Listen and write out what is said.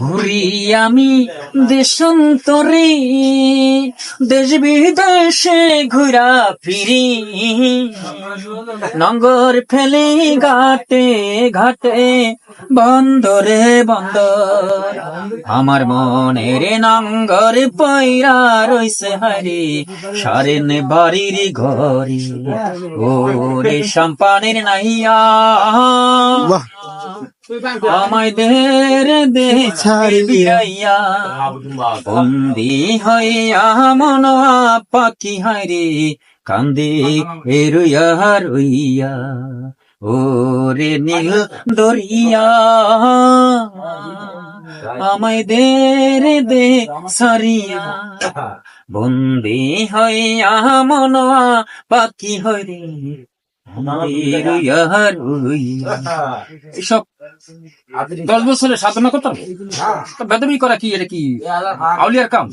ঘুরি আমি দেশান্তরে, দেশ বিদেশে ঘুরা ফিরি, নঙ্গর ফেলে ঘাটে ঘাটে, বন্দরে বন্দর। আমার মনের নঙ্গর পয়রা রইছে হারে, সারেন বাড়ির ঘরে। ও রে সম্পানের নাইয়া, আমায় দে ছাড়বি আইয়া, বন্দি হইয়া মন পাখি হায়রে, কান্দে রইয়া রইয়া। ও রে নীল দরিয়া, আমায় দে সারিয়া, বন্দি হইয়া মন পাখি হইরে, এসব 10 বছরের সাধনা করতাম, বেদবি করা কি এটা কি আউলিয়ার কাম?